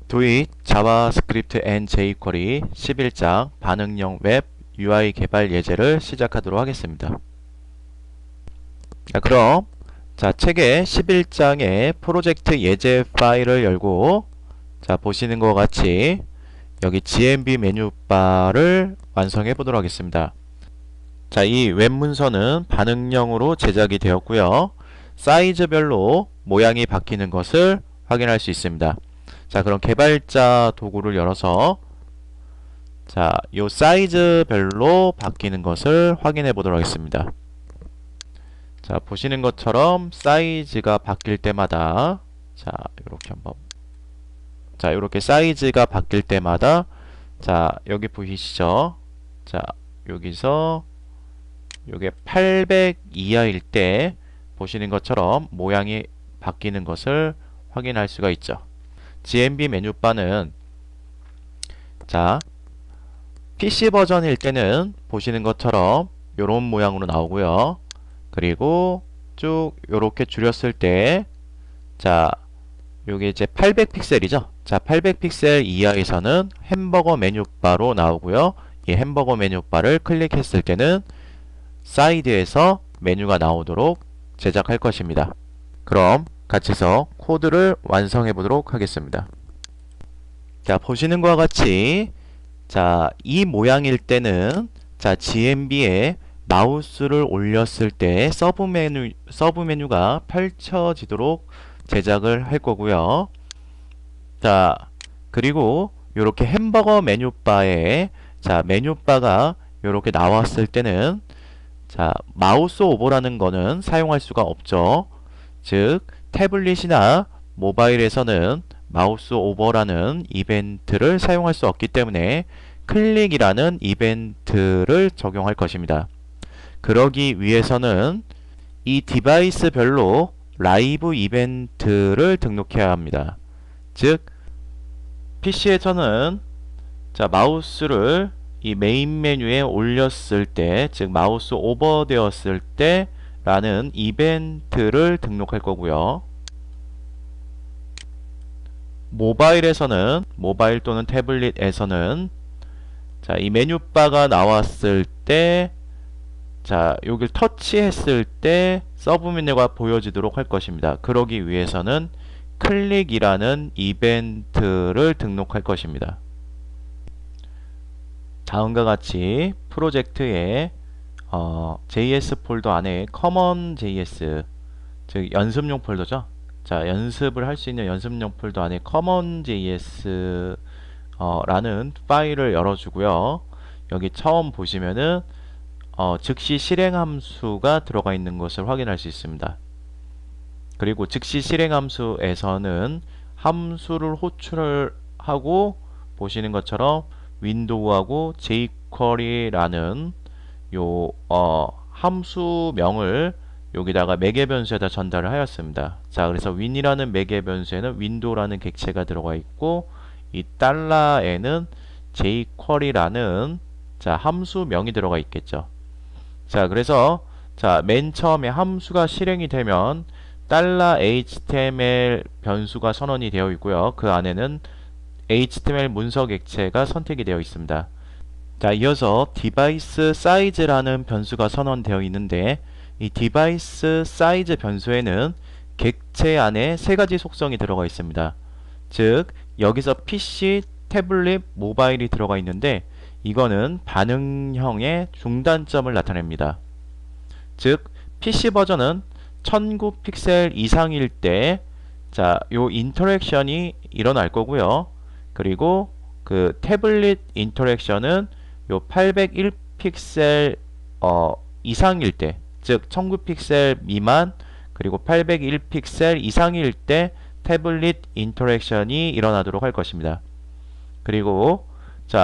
도입 자바스크립트 앤 jQuery 11장 반응형 웹 UI 개발 예제를 시작하도록 하겠습니다. 그럼 책의 11장의 프로젝트 예제 파일을 열고 보시는 것 같이 여기 GMB 메뉴바를 완성해 보도록 하겠습니다. 이 웹 문서는 반응형으로 제작이 되었고요. 사이즈별로 모양이 바뀌는 것을 확인할 수 있습니다. 그럼 개발자 도구를 열어서 요 사이즈별로 바뀌는 것을 확인해 보도록 하겠습니다. 보시는 것처럼 사이즈가 바뀔 때마다 이렇게 한번 이렇게 사이즈가 바뀔 때마다 여기 보이시죠? 여기서 요게 800 이하일 때 보시는 것처럼 모양이 바뀌는 것을 확인할 수가 있죠. GMB 메뉴바는 PC 버전일 때는 보시는 것처럼 이런 모양으로 나오고요. 그리고 쭉 이렇게 줄였을 때 요게 이제 800픽셀이죠. 800픽셀 이하에서는 햄버거 메뉴바로 나오고요. 이 햄버거 메뉴바를 클릭했을 때는 사이드에서 메뉴가 나오도록 제작할 것입니다. 그럼 같이 해서 코드를 완성해 보도록 하겠습니다. 보시는 것과 같이 이 모양일 때는 GMB에 마우스를 올렸을 때 서브 메뉴가 펼쳐지도록 제작을 할 거고요. 그리고 이렇게 햄버거 메뉴바에 메뉴바가 이렇게 나왔을 때는 마우스 오버라는 거는 사용할 수가 없죠. 즉 태블릿이나 모바일에서는 마우스 오버라는 이벤트를 사용할 수 없기 때문에 클릭이라는 이벤트를 적용할 것입니다. 그러기 위해서는 이 디바이스별로 라이브 이벤트를 등록해야 합니다. 즉 PC에서는 마우스를 이 메인 메뉴에 올렸을 때, 즉 마우스 오버 되었을 때 라는 이벤트를 등록할 거고요. 모바일 또는 태블릿에서는 이 메뉴바가 나왔을 때 여길 터치했을 때 서브 메뉴가 보여지도록 할 것입니다. 그러기 위해서는 클릭이라는 이벤트를 등록할 것입니다. 다음과 같이 프로젝트에 JS 폴더 안에 common.js, 즉 연습용 폴더죠. 연습을 할 수 있는 연습용 폴더 안에 common.js 라는 파일을 열어주고요. 여기 처음 보시면은 즉시 실행 함수가 들어가 있는 것을 확인할 수 있습니다. 그리고 즉시 실행 함수에서는 함수를 호출을 하고 보시는 것처럼 윈도우하고 jQuery라는 요 함수명을 여기다가 매개 변수에다 전달을 하였습니다. 그래서 win이라는 매개 변수에는 윈도우라는 객체가 들어가 있고 이 달러에는 jQuery라는 함수명이 들어가 있겠죠. 그래서 맨 처음에 함수가 실행이 되면 $html 변수가 선언이 되어 있고요. 그 안에는 HTML 문서 객체가 선택이 되어 있습니다. 이어서 디바이스 사이즈라는 변수가 선언되어 있는데 이 디바이스 사이즈 변수에는 객체 안에 세 가지 속성이 들어가 있습니다. 즉 여기서 PC, 태블릿, 모바일이 들어가 있는데 이거는 반응형의 중단점을 나타냅니다. 즉 PC 버전은 1009 픽셀 이상일 때 요 인터랙션이 일어날 거고요. 그리고 그 태블릿 인터랙션은 요 801 픽셀 이상일 때, 즉 1009 픽셀 미만 그리고 801 픽셀 이상일 때 태블릿 인터랙션이 일어나도록 할 것입니다. 그리고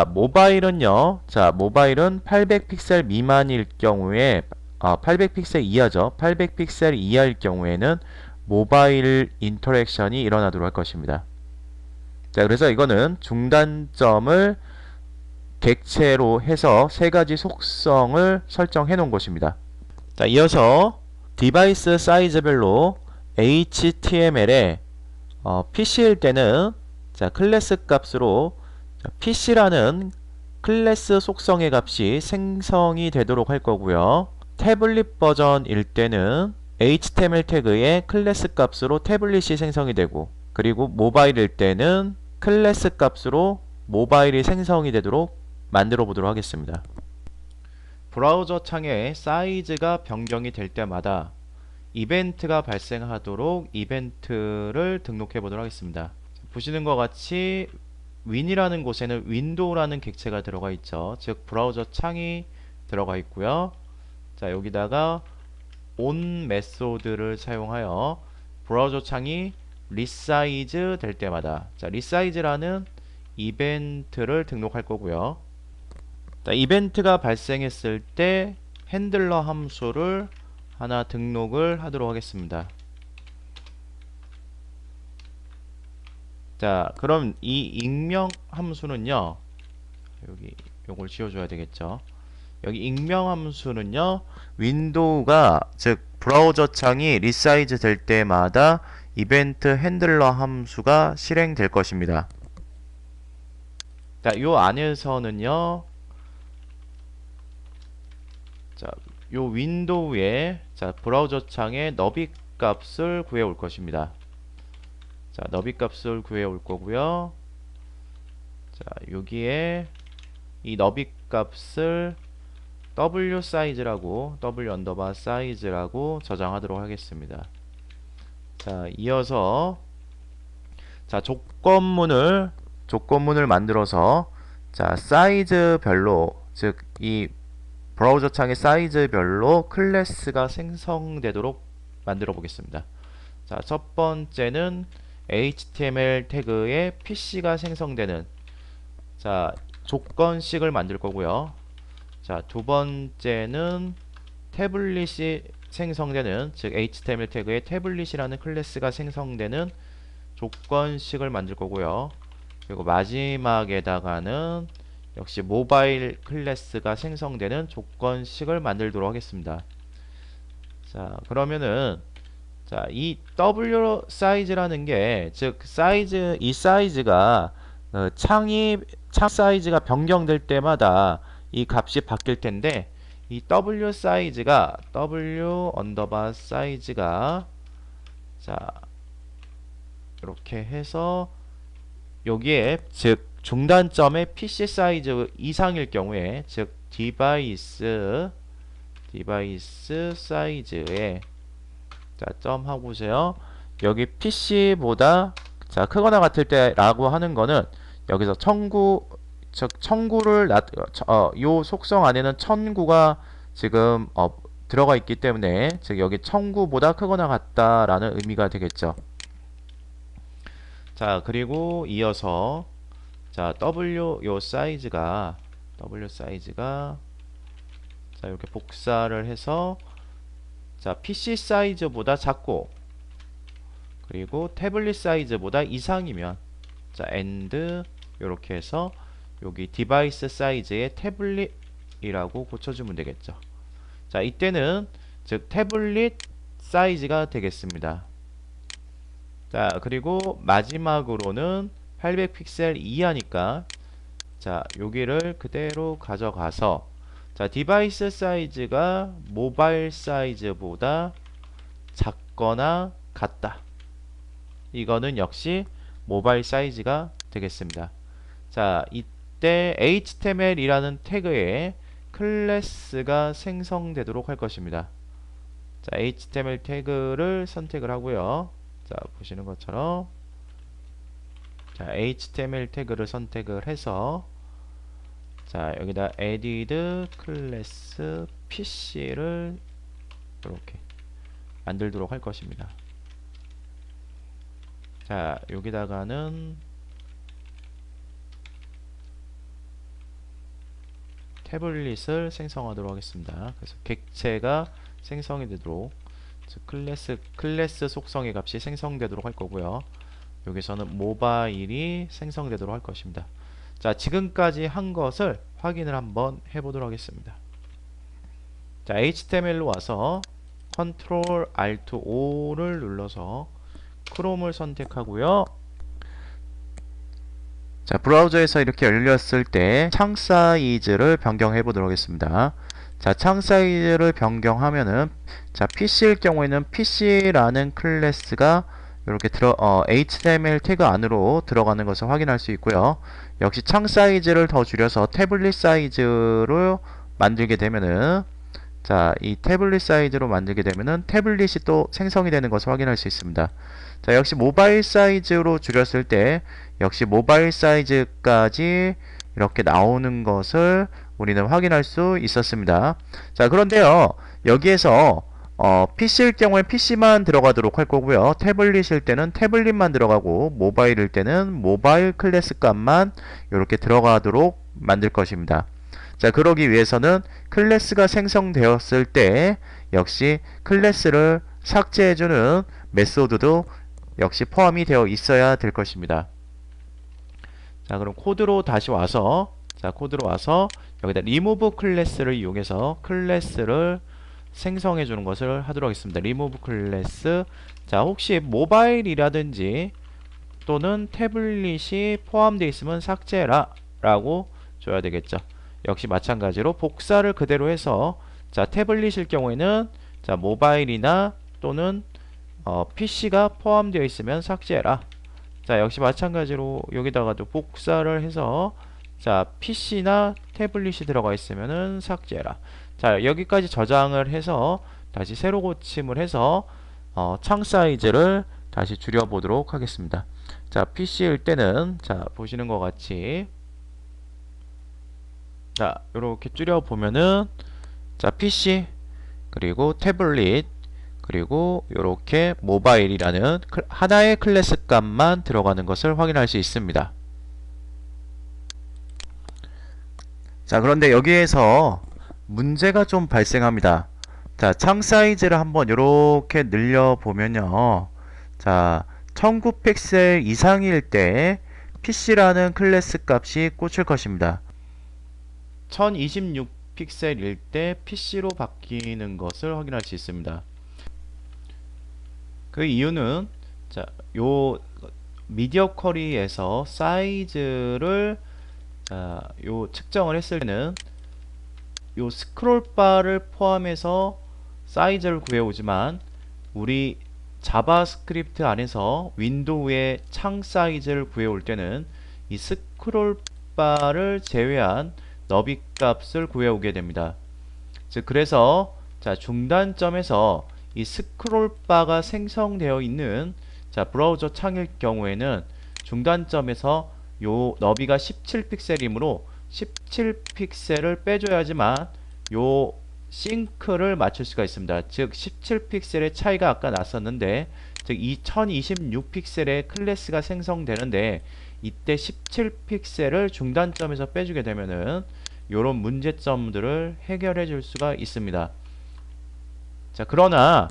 모바일은요. 모바일은 800 픽셀 미만일 경우에 800 픽셀 이하죠. 800 픽셀 이하일 경우에는 모바일 인터랙션이 일어나도록 할 것입니다. 그래서 이거는 중단점을 객체로 해서 세 가지 속성을 설정해 놓은 것입니다. 이어서 디바이스 사이즈별로 HTML에 PC일 때는 자, 클래스 값으로 PC라는 클래스 속성의 값이 생성이 되도록 할 거고요. 태블릿 버전일 때는 HTML 태그의 클래스 값으로 태블릿이 생성이 되고, 그리고 모바일일 때는 클래스 값으로 모바일이 생성이 되도록 만들어 보도록 하겠습니다. 브라우저 창의 사이즈가 변경이 될 때마다 이벤트가 발생하도록 이벤트를 등록해 보도록 하겠습니다. 보시는 것 같이 윈이라는 곳에는 윈도우라는 객체가 들어가 있죠. 즉 브라우저 창이 들어가 있고요. 자, 여기다가 on 메소드를 사용하여 브라우저 창이 리사이즈 될 때마다, 자, 리사이즈라는 이벤트를 등록할 거고요. 자, 이벤트가 발생했을 때 핸들러 함수를 하나 등록을 하도록 하겠습니다. 자, 그럼 이 익명 함수는요, 여기 요걸 지워줘야 되겠죠. 여기 익명 함수는요, 윈도우가, 즉 브라우저 창이 리사이즈 될 때마다 이벤트 핸들러 함수가 실행될 것입니다. 자, 요 안에서는요, 자, 요 윈도우에, 자, 브라우저 창에 너비 값을 구해 올 것입니다. 자, 너비 값을 구해 올 거고요. 자, 여기에 이 너비 값을 w 사이즈라고, w 언더바 사이즈라고 저장하도록 하겠습니다. 자, 이어서, 자, 조건문을 만들어서, 자, 사이즈별로, 즉 이 브라우저 창의 사이즈별로 클래스가 생성되도록 만들어 보겠습니다. 자, 첫 번째는 HTML 태그에 PC가 생성되는, 자, 조건식을 만들 거고요. 자, 두 번째는 태블릿이 생성되는, 즉 HTML 태그에 태블릿이라는 클래스가 생성되는 조건식을 만들 거고요. 그리고 마지막에다가는 역시 모바일 클래스가 생성되는 조건식을 만들도록 하겠습니다. 자, 그러면은, 자, 이 W 사이즈라는 게, 즉 사이즈, 이 사이즈가 창 사이즈가 변경될 때마다 이 값이 바뀔 텐데, 이 W 사이즈가, W 언더바 사이즈가, 자, 이렇게 해서 여기에, 즉 중단점의 PC 사이즈 이상일 경우에, 즉 디바이스 사이즈에, 자, 점 하고세요. 여기 PC보다, 자, 크거나 같을 때 라고 하는 거는, 여기서 청구를 요 속성 안에는 천구가 지금 들어가 있기 때문에, 즉 여기 청구보다 크거나 같다라는 의미가 되겠죠. 자, 그리고 이어서, 자, W 사이즈가 자, 이렇게 복사를 해서, 자, PC 사이즈보다 작고, 그리고 태블릿 사이즈보다 이상이면, 자, AND 이렇게 해서 여기 디바이스 사이즈의 태블릿이라고 고쳐주면 되겠죠. 자, 이때는 즉 태블릿 사이즈가 되겠습니다. 자, 그리고 마지막으로는 800픽셀 이하니까, 자, 여기를 그대로 가져가서, 자, 디바이스 사이즈가 모바일 사이즈보다 작거나 같다. 이거는 역시 모바일 사이즈가 되겠습니다. 자, 이때 HTML이라는 태그에 클래스가 생성되도록 할 것입니다. 자, HTML 태그를 선택을 하고요. 자, 보시는 것처럼, 자, HTML 태그를 선택을 해서, 자, 여기다 added class PC를 이렇게 만들도록 할 것입니다. 자, 여기다가는 태블릿을 생성하도록 하겠습니다. 그래서 객체가 생성이 되도록, 즉 클래스 속성의 값이 생성되도록 할 거고요. 여기서는 모바일이 생성되도록 할 것입니다. 자, 지금까지 한 것을 확인을 한번 해보도록 하겠습니다. 자, HTML로 와서 Ctrl Alt O를 눌러서 크롬을 선택하고요. 자, 브라우저에서 이렇게 열렸을 때 창 사이즈를 변경해 보도록 하겠습니다. 자, 창 사이즈를 변경하면은 자, PC일 경우에는 PC라는 클래스가 이렇게 HTML 태그 안으로 들어가는 것을 확인할 수 있고요. 역시 창 사이즈를 더 줄여서 태블릿 사이즈로 만들게 되면은 자, 이 태블릿 사이즈로 만들게 되면은 태블릿이 또 생성이 되는 것을 확인할 수 있습니다. 자, 역시 모바일 사이즈로 줄였을 때 역시 모바일 사이즈까지 이렇게 나오는 것을 우리는 확인할 수 있었습니다. 자, 그런데요, 여기에서 PC일 경우에 PC만 들어가도록 할 거고요. 태블릿일 때는 태블릿만 들어가고 모바일일 때는 모바일 클래스 값만 이렇게 들어가도록 만들 것입니다. 자, 그러기 위해서는 클래스가 생성되었을 때 역시 클래스를 삭제해주는 메소드도 역시 포함이 되어 있어야 될 것입니다. 자, 그럼 코드로 다시 와서 자, 코드로 와서 여기다 remove 클래스를 이용해서 클래스를 생성해 주는 것을 하도록 하겠습니다. remove 클래스. 자, 혹시 모바일이라든지 또는 태블릿이 포함되어 있으면 삭제해라 라고 줘야 되겠죠. 역시 마찬가지로 복사를 그대로 해서 자, 태블릿일 경우에는 자, 모바일이나 또는 PC가 포함되어 있으면 삭제해라. 자, 역시 마찬가지로 여기다가도 복사를 해서 자, PC나 태블릿이 들어가 있으면은 삭제해라. 자, 여기까지 저장을 해서 다시 새로 고침을 해서 창 사이즈를 다시 줄여보도록 하겠습니다. 자, PC일 때는 자, 보시는 것 같이 자, 이렇게 줄여보면은 자, PC 그리고 태블릿 그리고 이렇게 모바일이라는 하나의 클래스 값만 들어가는 것을 확인할 수 있습니다. 자, 그런데 여기에서 문제가 좀 발생합니다. 자, 창 사이즈를 한번 이렇게 늘려보면요. 자, 1900픽셀 이상일 때 PC라는 클래스 값이 꽂힐 것입니다. 1026픽셀일 때 PC로 바뀌는 것을 확인할 수 있습니다. 그 이유는 자, 요 미디어 쿼리에서 사이즈를 요 측정을 했을 때는 요 스크롤바를 포함해서 사이즈를 구해오지만 우리 자바스크립트 안에서 윈도우의 창 사이즈를 구해올 때는 이 스크롤바를 제외한 너비 값을 구해오게 됩니다. 즉 그래서 자, 중단점에서 이 스크롤바가 생성되어 있는 자, 브라우저 창일 경우에는 중단점에서 요 너비가 17픽셀이므로 17픽셀을 빼줘야지만 요 싱크를 맞출 수가 있습니다. 즉 17픽셀의 차이가 아까 났었는데 즉 이 1026픽셀의 클래스가 생성되는데 이때 17픽셀을 중단점에서 빼주게 되면은 요런 문제점들을 해결해 줄 수가 있습니다. 자, 그러나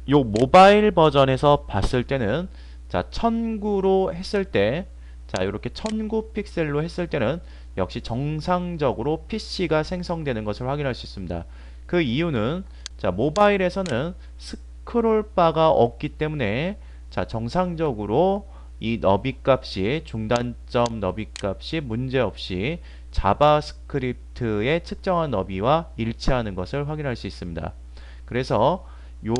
요 모바일 버전에서 봤을 때는 자, 1009로 했을 때 자, 이렇게 1009픽셀로 했을 때는 역시 정상적으로 PC가 생성되는 것을 확인할 수 있습니다. 그 이유는 자, 모바일에서는 스크롤바가 없기 때문에 자, 정상적으로 이 너비 값이 중단점 너비 값이 문제없이 자바스크립트의 측정한 너비와 일치하는 것을 확인할 수 있습니다. 그래서 요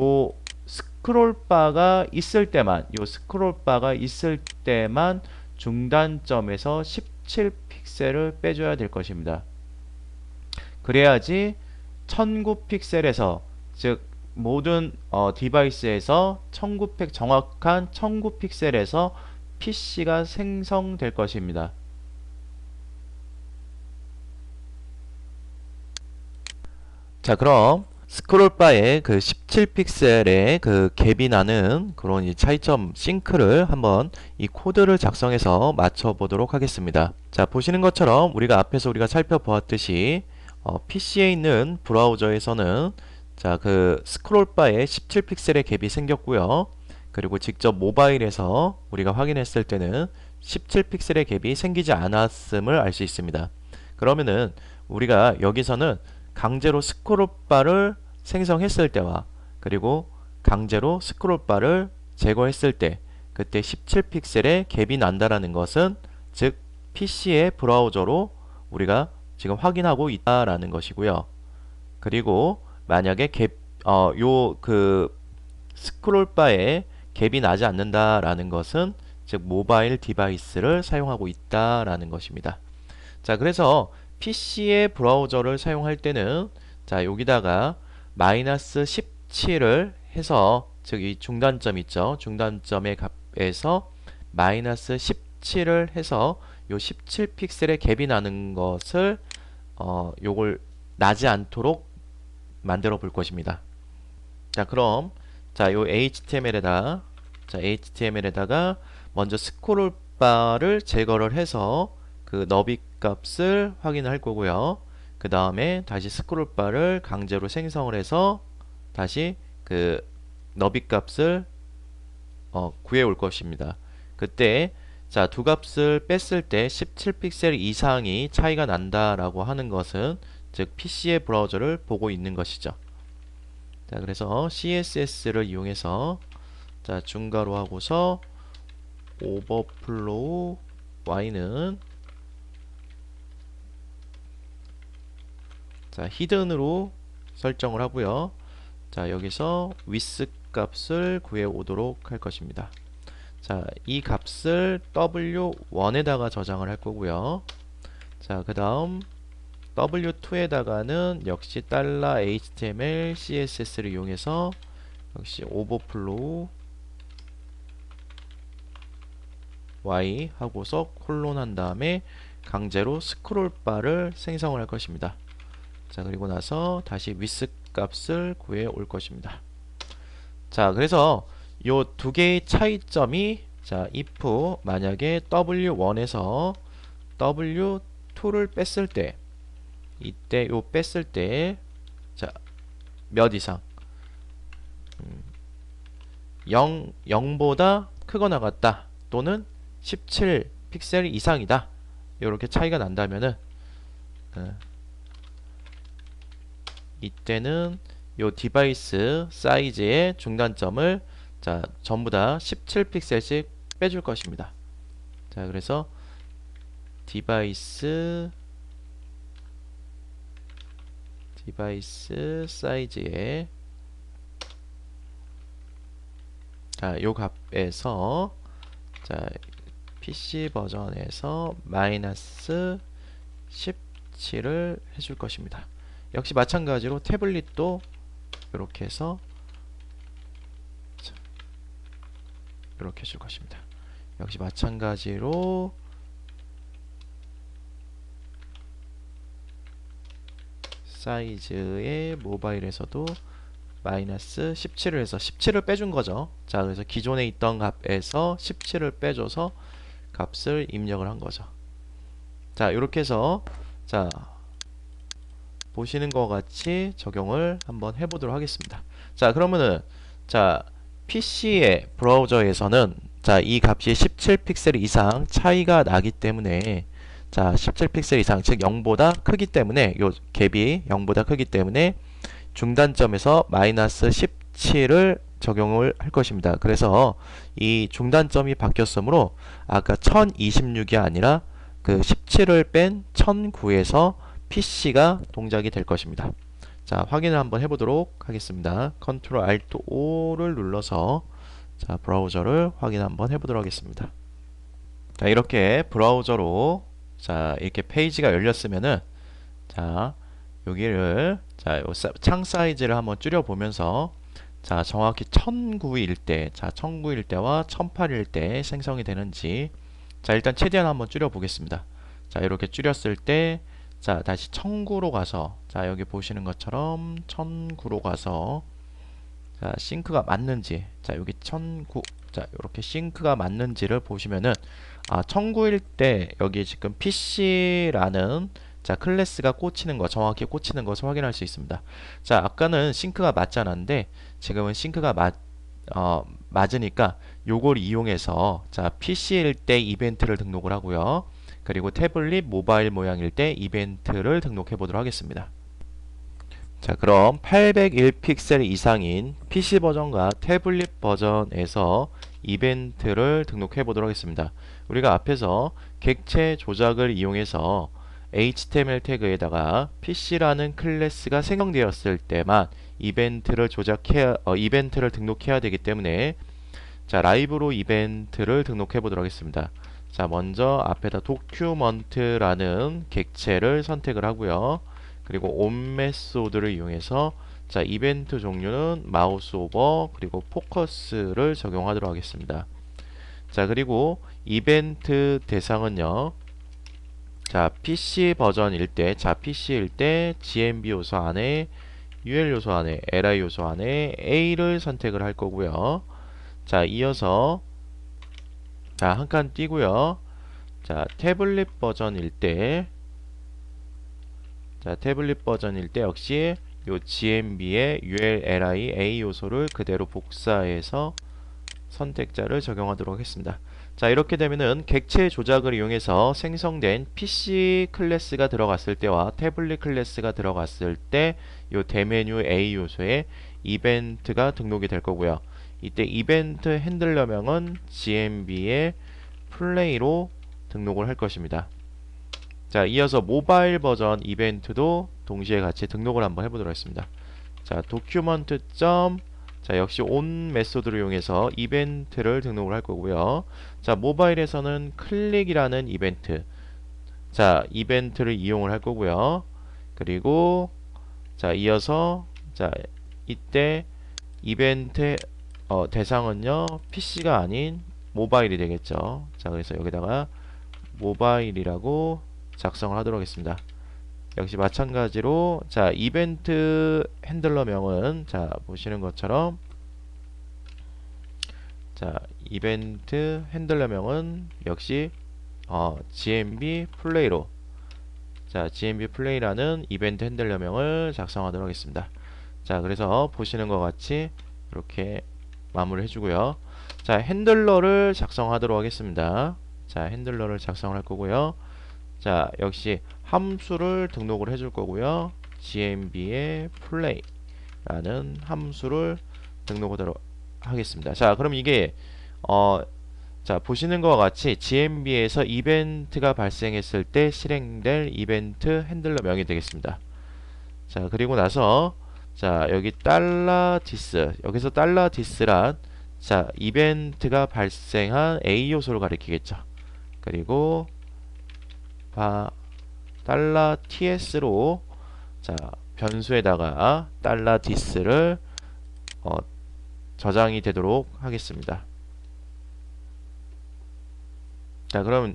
스크롤바가 있을 때만 중단점에서 17픽셀을 빼줘야 될 것입니다. 그래야지 1009픽셀에서 즉 모든 디바이스에서 정확한 1009픽셀에서 PC가 생성될 것입니다. 자, 그럼 스크롤바의 그 17픽셀의 그 갭이 나는 그런 이 차이점 싱크를 한번 이 코드를 작성해서 맞춰 보도록 하겠습니다. 자, 보시는 것처럼 우리가 살펴보았듯이 PC에 있는 브라우저에서는 자, 그 스크롤바에 17픽셀의 갭이 생겼고요. 그리고 직접 모바일에서 우리가 확인했을 때는 17픽셀의 갭이 생기지 않았음을 알 수 있습니다. 그러면은 우리가 여기서는 강제로 스크롤바를 생성했을 때와 그리고 강제로 스크롤바를 제거했을 때 그때 17픽셀의 갭이 난다라는 것은 즉 PC의 브라우저로 우리가 지금 확인하고 있다라는 것이고요. 그리고 만약에 스크롤바에 갭이 나지 않는다라는 것은 즉 모바일 디바이스를 사용하고 있다라는 것입니다. 자, 그래서 PC의 브라우저를 사용할 때는 자, 여기다가 마이너스 17을 해서 즉 이 중단점 있죠. 중단점의 값에서 마이너스 17을 해서 요 17픽셀의 갭이 나는 것을 요걸 나지 않도록 만들어 볼 것입니다. 자, 그럼 자, 요 HTML에다가 먼저 스크롤 바를 제거를 해서 그 너비 값을 확인할 거고요. 그 다음에 다시 스크롤 바를 강제로 생성을 해서 다시 그 너비 값을 구해 올 것입니다. 그때 자, 두 값을 뺐을 때 17픽셀 이상이 차이가 난다라고 하는 것은 즉 PC의 브라우저를 보고 있는 것이죠. 자, 그래서 CSS를 이용해서 자, 중괄호 하고서 오버플로우 y는 자, 히든으로 설정을 하고요. 자, 여기서 width 값을 구해 오도록 할 것입니다. 자, 이 값을 W1에다가 저장을 할 거고요. 자, 그 다음 W2에다가는 역시 $HTML CSS를 이용해서 역시 오버플로우 y 하고서 콜론 한 다음에 강제로 스크롤 바를 생성을 할 것입니다. 자, 그리고 나서 다시 width 값을 구해 올 것입니다. 자, 그래서 요 두 개의 차이점이 자, if 만약에 W1에서 W2를 뺐을 때 이때 요 뺐을 때 자, 몇 이상 0보다 크거나 같다 또는 17 픽셀 이상이다 이렇게 차이가 난다면은 이때는 요 디바이스 사이즈의 중단점을 자, 전부 다 17픽셀씩 빼줄 것입니다. 자, 그래서 디바이스 사이즈에 자, 요 값에서 자, PC 버전에서 마이너스 17을 해줄 것입니다. 역시 마찬가지로 태블릿도 이렇게 해서 이렇게 해줄 것입니다. 역시 마찬가지로 사이즈의 모바일에서도 마이너스 17을 해서 17을 빼준 거죠. 자, 그래서 기존에 있던 값에서 17을 빼줘서 값을 입력을 한 거죠. 자, 이렇게 해서 자, 보시는 것 같이 적용을 한번 해보도록 하겠습니다. 자, 그러면은 자, PC의 브라우저에서는 자, 이 값이 17픽셀 이상 차이가 나기 때문에 자, 17픽셀 이상 즉 0보다 크기 때문에 요 갭이 0보다 크기 때문에 중단점에서 마이너스 17을 적용을 할 것입니다. 그래서 이 중단점이 바뀌었으므로 아까 1026이 아니라 그 17을 뺀 1009에서 PC가 동작이 될 것입니다. 자, 확인을 한번 해보도록 하겠습니다. Ctrl Alt O를 눌러서 자, 브라우저를 확인 한번 해보도록 하겠습니다. 자, 이렇게 브라우저로 자, 이렇게 페이지가 열렸으면은 자, 여기를 자, 창 사이즈를 한번 줄여 보면서 자, 정확히 1009일 때, 자, 1009일 때와 1008일 때 생성이 되는지 자, 일단 최대한 한번 줄여 보겠습니다. 자, 이렇게 줄였을 때 자, 다시 1009로 가서 자, 여기 보시는 것처럼 1009로 가서 자, 싱크가 맞는지 자, 여기 1009 자, 이렇게 싱크가 맞는지를 보시면은 1009일 때 여기 지금 PC라는 자, 클래스가 꽂히는 거, 정확히 꽂히는 것을 확인할 수 있습니다. 자, 아까는 싱크가 맞지 않았는데 지금은 싱크가 맞으니까 요걸 이용해서 자, PC일 때 이벤트를 등록을 하고요. 그리고 태블릿 모바일 모양일 때 이벤트를 등록해 보도록 하겠습니다. 자, 그럼 801픽셀 이상인 PC 버전과 태블릿 버전에서 이벤트를 등록해 보도록 하겠습니다. 우리가 앞에서 객체 조작을 이용해서 HTML 태그에다가 PC라는 클래스가 생성되었을 때만 이벤트를 등록해야 되기 때문에 자, 라이브로 이벤트를 등록해 보도록 하겠습니다. 자, 먼저 앞에다 도큐먼트라는 객체를 선택을 하고요. 그리고 on 메소드를 이용해서 자, 이벤트 종류는 마우스 오버 그리고 포커스를 적용하도록 하겠습니다. 자, 그리고 이벤트 대상은요. 자, PC 버전일 때, 자, PC일 때 GMB 요소 안에 UL 요소 안에 LI 요소 안에 A를 선택을 할 거고요. 자, 이어서 자, 한 칸 띄고요. 자, 태블릿 버전일 때 자, 태블릿 버전일 때 역시 요 GMB의 UL, LI, A 요소를 그대로 복사해서 선택자를 적용하도록 하겠습니다. 자, 이렇게 되면은 객체 조작을 이용해서 생성된 PC 클래스가 들어갔을 때와 태블릿 클래스가 들어갔을 때 요 대메뉴 A 요소에 이벤트가 등록이 될 거고요. 이때 이벤트 핸들러명은 GMB의 플레이로 등록을 할 것입니다. 자, 이어서 모바일 버전 이벤트도 동시에 같이 등록을 한번 해보도록 하겠습니다. 자, 도큐먼트 자, 역시 on 메소드를 이용해서 이벤트를 등록을 할 거고요. 자, 모바일에서는 클릭이라는 이벤트. 자, 이벤트를 이용을 할 거고요. 그리고 자, 이어서 자, 이때 이벤트 대상은요. PC가 아닌 모바일이 되겠죠. 자, 그래서 여기다가 모바일이라고 작성을 하도록 하겠습니다. 역시 마찬가지로 자, 이벤트 핸들러명은 자, 보시는 것처럼 자, 이벤트 핸들러명은 역시 GMB 플레이로 자, GMB 플레이라는 이벤트 핸들러명을 작성하도록 하겠습니다. 자, 그래서 보시는 것 같이 이렇게 마무리를 해주고요. 자, 핸들러를 작성하도록 하겠습니다. 자, 핸들러를 작성을 할 거고요. 자, 역시 함수를 등록을 해줄 거고요. GMB의 play라는 함수를 등록하도록 하겠습니다. 자, 그럼 이게 자, 보시는 것과 같이 GMB에서 이벤트가 발생했을 때 실행될 이벤트 핸들러명이 되겠습니다. 자, 그리고 나서 자, 여기 $dis 여기서 $dis란 자, 이벤트가 발생한 A 요소를 가리키겠죠. 그리고 $ts로 자, 변수에다가 $dis를 저장이 되도록 하겠습니다. 자, 그럼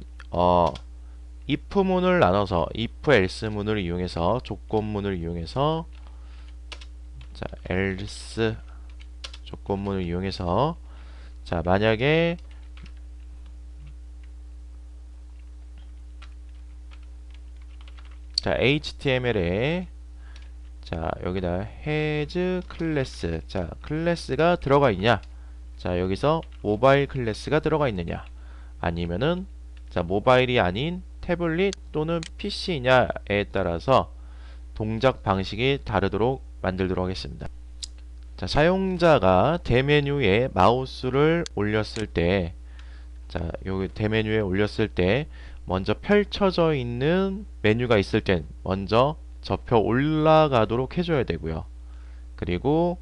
if 문을 나눠서 if else 문을 이용해서 조건문을 이용해서 자, else 조건문을 이용해서 자, 만약에 자, HTML에 자, 여기다 has 클래스 자, 클래스가 들어가 있냐? 자, 여기서 모바일 클래스가 들어가 있느냐? 아니면은 자, 모바일이 아닌 태블릿 또는 PC냐에 따라서 동작 방식이 다르도록 만들도록 하겠습니다. 자, 사용자가 대메뉴에 마우스를 올렸을 때 자, 여기 대메뉴에 올렸을 때 먼저 펼쳐져 있는 메뉴가 있을 땐 먼저 접혀 올라가도록 해줘야 되고요. 그리고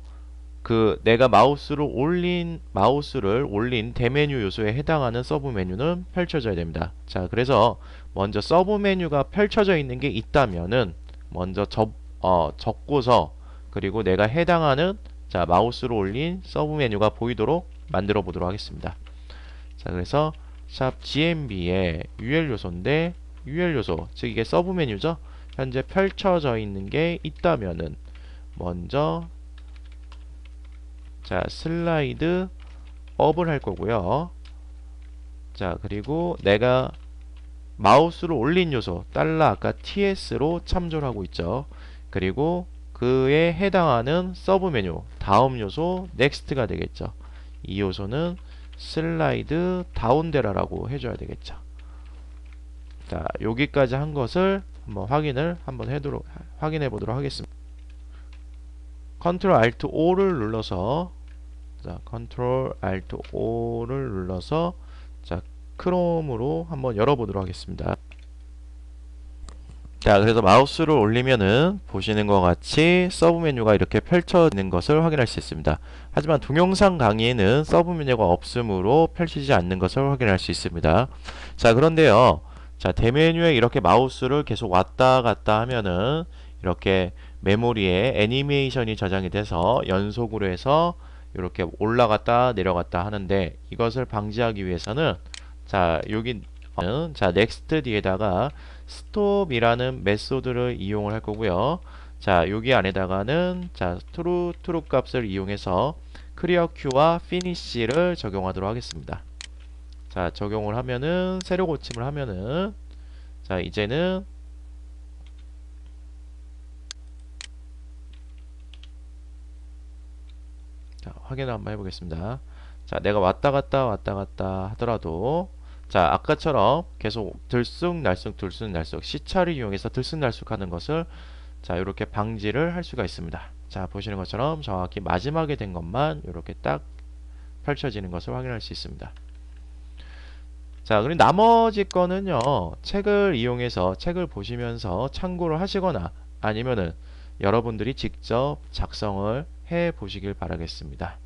그 내가 마우스를 올린 대메뉴 요소에 해당하는 서브 메뉴는 펼쳐져야 됩니다. 자, 그래서 먼저 서브 메뉴가 펼쳐져 있는 게 있다면은 먼저 적고서 그리고 내가 해당하는 자, 마우스로 올린 서브 메뉴가 보이도록 만들어 보도록 하겠습니다. 자, 그래서 샵 GMB의 UL 요소인데 UL 요소, 즉 이게 서브 메뉴죠. 현재 펼쳐져 있는 게 있다면은 먼저 자, 슬라이드 업을 할 거고요. 자, 그리고 내가 마우스를 올린 요소 아까 ts로 참조를 하고 있죠. 그리고 그에 해당하는 서브 메뉴 다음 요소 next가 되겠죠. 이 요소는 슬라이드 다운되라라고 해줘야 되겠죠. 자, 여기까지 한 것을 한번 확인해 보도록 하겠습니다. Ctrl Alt O를 눌러서 자, Ctrl Alt O를 눌러서 자, 크롬으로 한번 열어보도록 하겠습니다. 자, 그래서 마우스를 올리면은 보시는 것 같이 서브 메뉴가 이렇게 펼쳐지는 것을 확인할 수 있습니다. 하지만 동영상 강의에는 서브 메뉴가 없으므로 펼치지 않는 것을 확인할 수 있습니다. 자, 그런데요. 자, 대메뉴에 이렇게 마우스를 계속 왔다 갔다 하면은 이렇게 메모리에 애니메이션이 저장이 돼서 연속으로 해서 이렇게 올라갔다 내려갔다 하는데, 이것을 방지하기 위해서는 자, 여기 자, 넥스트 뒤에다가 스톱이라는 메소드를 이용을 할 거고요. 자, 여기 안에다가는 자, 트루 값을 이용해서 클리어 큐와 피니시를 적용하도록 하겠습니다. 자, 적용을 하면은 세로 고침을 하면은 자, 이제는 자, 확인을 한번 해보겠습니다. 자, 내가 왔다 갔다 하더라도 자, 아까처럼 계속 들쑥날쑥 시차를 이용해서 들쑥날쑥 하는 것을 자, 이렇게 방지를 할 수가 있습니다. 자, 보시는 것처럼 정확히 마지막에 된 것만 이렇게 딱 펼쳐지는 것을 확인할 수 있습니다. 자, 그리고 나머지 거는요, 책을 이용해서 책을 보시면서 참고를 하시거나 아니면은 여러분들이 직접 작성을 해 보시길 바라겠습니다.